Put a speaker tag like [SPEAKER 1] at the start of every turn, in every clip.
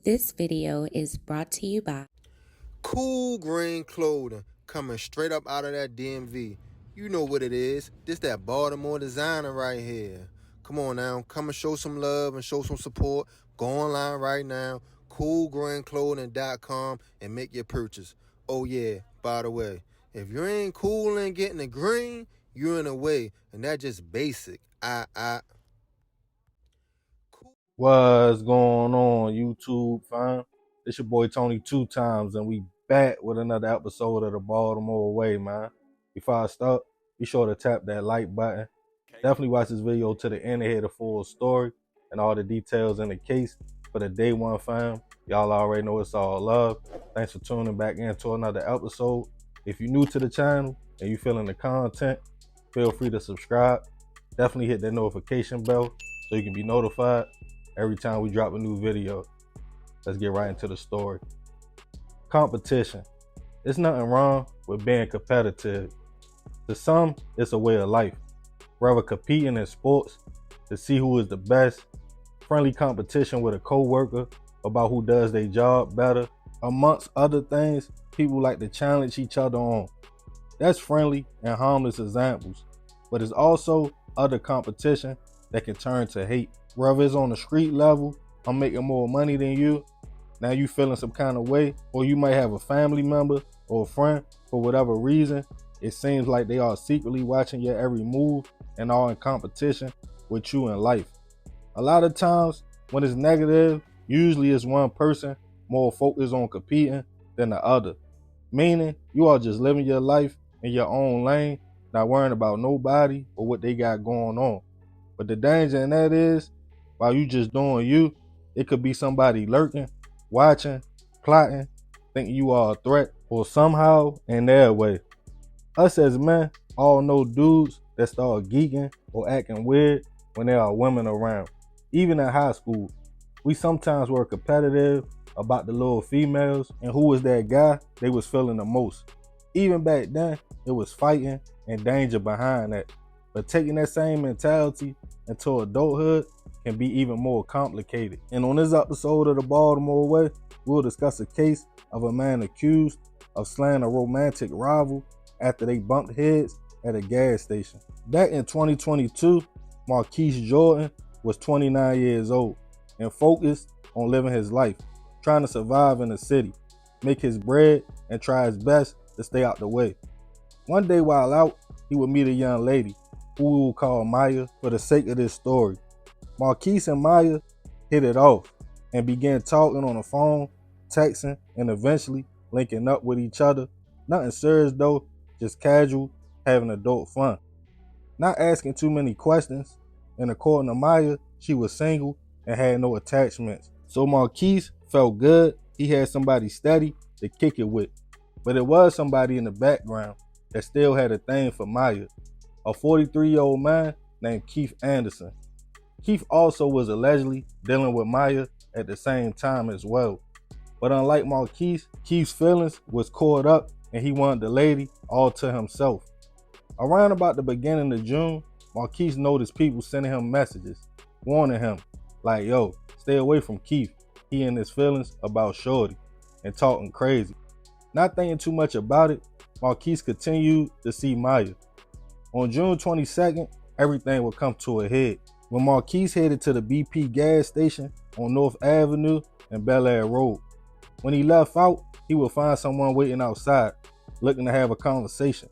[SPEAKER 1] This video is brought to you by
[SPEAKER 2] Cool green clothing coming straight up out of that DMV. You know what it is. This that Baltimore designer right here. Come on now, come and show some love and show some support. Go online right now, coolgreenclothing.com, and make your purchase. Oh yeah, by the way, if you ain't cool and getting the green, you're in the way, and that's just basic.
[SPEAKER 3] What's going on, YouTube fam? It's your boy Tony 2 times, and we back with another episode of the Baltimore Way, man. Before I start, be sure to tap that like button. Definitely watch this video to the end to hear the full story and all the details in the case. For the day one fam, y'all already know it's all love. Thanks for tuning back into another episode. If you're new to the channel and you feeling the content, feel free to subscribe. Definitely hit that notification bell so you can be notified every time we drop a new video. Let's get right into the story. Competition. There's nothing wrong with being competitive. To some, it's a way of life. Rather competing in sports to see who is the best, friendly competition with a co-worker about who does their job better. Amongst other things, people like to challenge each other on. That's friendly and harmless examples. But there's also other competition that can turn to hate. Whether it's on the street level, I'm making more money than you, now you feeling some kind of way, or you might have a family member or a friend, for whatever reason, it seems like they are secretly watching your every move and are in competition with you in life. A lot of times, when it's negative, usually it's one person more focused on competing than the other. Meaning, you are just living your life in your own lane, not worrying about nobody or what they got going on. But the danger in that is, while you just doing you, it could be somebody lurking, watching, plotting, thinking you are a threat, or somehow in their way. Us as men all know dudes that start geeking or acting weird when there are women around. Even in high school, we sometimes were competitive about the little females and who was that guy they was feeling the most. Even back then, it was fighting and danger behind that. But taking that same mentality into adulthood can be even more complicated. And on this episode of the Baltimore Way, we'll discuss a case of a man accused of slaying a romantic rival after they bumped heads at a gas station. Back in 2022, Marquise Jordan was 29 years old and focused on living his life, trying to survive in the city, make his bread, and try his best to stay out the way. One day while out, he would meet a young lady, who we will call Maya for the sake of this story. Marquise and Maya hit it off and began talking on the phone, texting, and eventually linking up with each other. Nothing serious though, just casual, having adult fun. Not asking too many questions, and according to Maya, she was single and had no attachments. So Marquise felt good, he had somebody steady to kick it with. But it was somebody in the background that still had a thing for Maya, a 43-year-old man named Keith Anderson. Keith also was allegedly dealing with Maya at the same time as well. But unlike Marquise, Keith's feelings was caught up and he wanted the lady all to himself. Around about the beginning of June, Marquise noticed people sending him messages, warning him, like, yo, stay away from Keith. He and his feelings about Shorty, and talking crazy. Not thinking too much about it, Marquise continued to see Maya. On June 22nd, everything would come to a head when Marquise headed to the BP gas station on North Avenue and Bel Air Road. When he left out, he would find someone waiting outside, looking to have a conversation.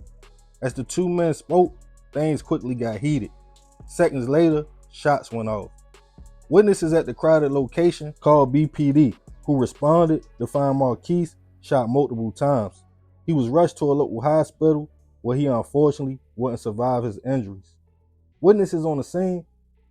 [SPEAKER 3] As the two men spoke, things quickly got heated. Seconds later, shots went off. Witnesses at the crowded location called BPD, who responded to find Marquise shot multiple times. He was rushed to a local hospital where he unfortunately wouldn't survive his injuries. Witnesses on the scene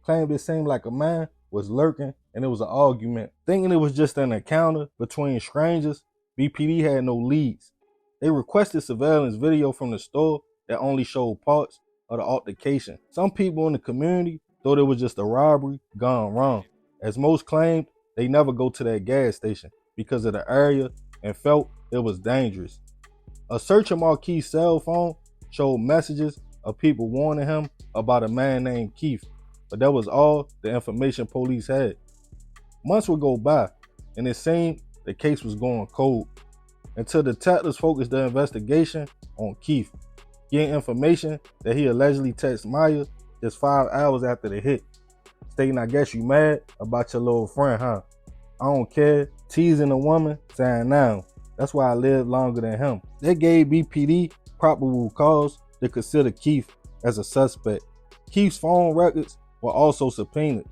[SPEAKER 3] claimed it seemed like a man was lurking and it was an argument. Thinking it was just an encounter between strangers, BPD had no leads. They requested surveillance video from the store that only showed parts of the altercation. Some people in the community thought it was just a robbery gone wrong, as most claimed they never go to that gas station because of the area and felt it was dangerous. A search of Marquise's cell phone showed messages of people warning him about a man named Keith, but that was all the information police had. Months would go by, and it seemed the case was going cold until detectives focused their investigation on Keith, getting information that he allegedly texted Maya just 5 hours after the hit, stating, "I guess you mad about your little friend, huh? I don't care," teasing a woman, saying, "Now, that's why I lived longer than him." They gave BPD probable cause to consider Keith as a suspect. Keith's phone records were also subpoenaed.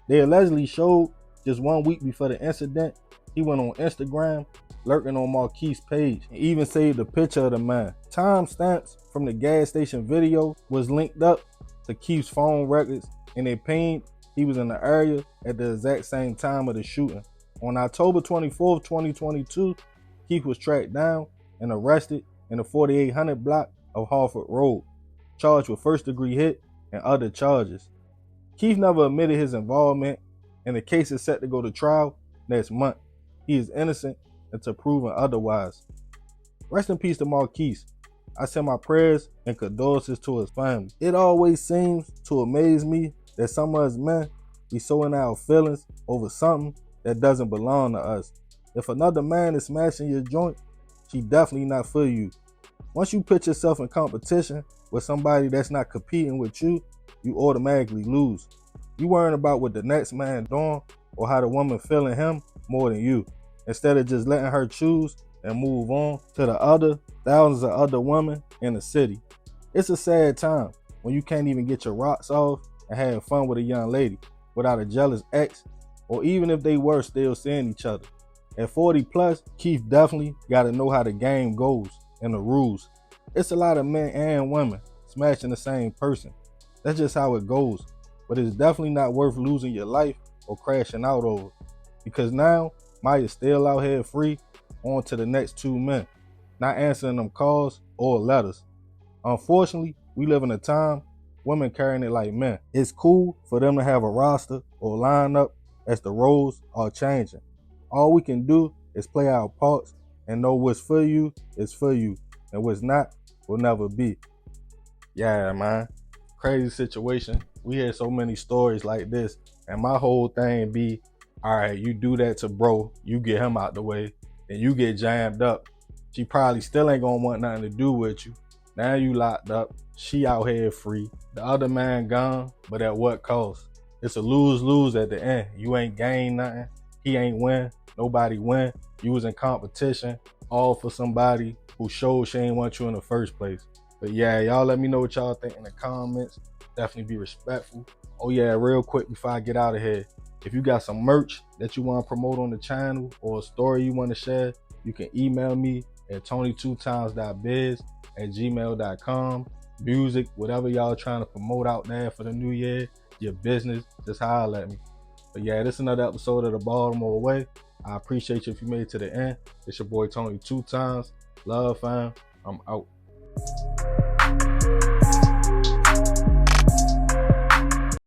[SPEAKER 3] They allegedly showed just 1 week before the incident, he went on Instagram, lurking on Marquis's page, and even saved a picture of the man. Timestamps from the gas station video was linked up to Keith's phone records, and it pinged he was in the area at the exact same time of the shooting. On October 24th, 2022, Keith was tracked down and arrested in the 4800 block of Harford Road, charged with first-degree hit and other charges. Keith never admitted his involvement, and the case is set to go to trial next month. He is innocent until proven otherwise. Rest in peace to Marquis. I send my prayers and condolences to his family. It always seems to amaze me that some of us men be so in our feelings over something that doesn't belong to us. If another man is smashing your joint, she definitely not for you. Once you put yourself in competition with somebody that's not competing with you, you automatically lose. You worrying about what the next man doing or how the woman feeling him more than you, instead of just letting her choose and move on to the other thousands of other women in the city. It's a sad time when you can't even get your rocks off and have fun with a young lady without a jealous ex, or even if they were still seeing each other. At 40 plus, Keith definitely got to know how the game goes and the rules. It's a lot of men and women smashing the same person. That's just how it goes. But it's definitely not worth losing your life or crashing out over, because now Maya's still out here free, on to the next 2 men, not answering them calls or letters. Unfortunately, we live in a time women carrying it like men. It's cool for them to have a roster or lineup as the roles are changing. All we can do is play our parts and know what's for you is for you, and what's not will never be. Yeah, man. Crazy situation. We hear so many stories like this, and my whole thing be, all right, you do that to bro, you get him out the way, and you get jammed up. She probably still ain't gonna want nothing to do with you. Now you locked up, she out here free, the other man gone, but at what cost? It's a lose-lose at the end. You ain't gain nothing, he ain't win, nobody win. You was in competition, all for somebody who showed she ain't want you in the first place. But yeah, y'all let me know what y'all think in the comments. Definitely be respectful. Oh yeah, real quick before I get out of here, if you got some merch that you want to promote on the channel or a story you want to share, you can email me at tony2times.biz@gmail.com. Music, whatever y'all trying to promote out there for the new year, your business, just holler at me. But yeah, this is another episode of the Baltimore Way. I appreciate you if you made it to the end. It's your boy Tony 2 Times. Love, fam. I'm out.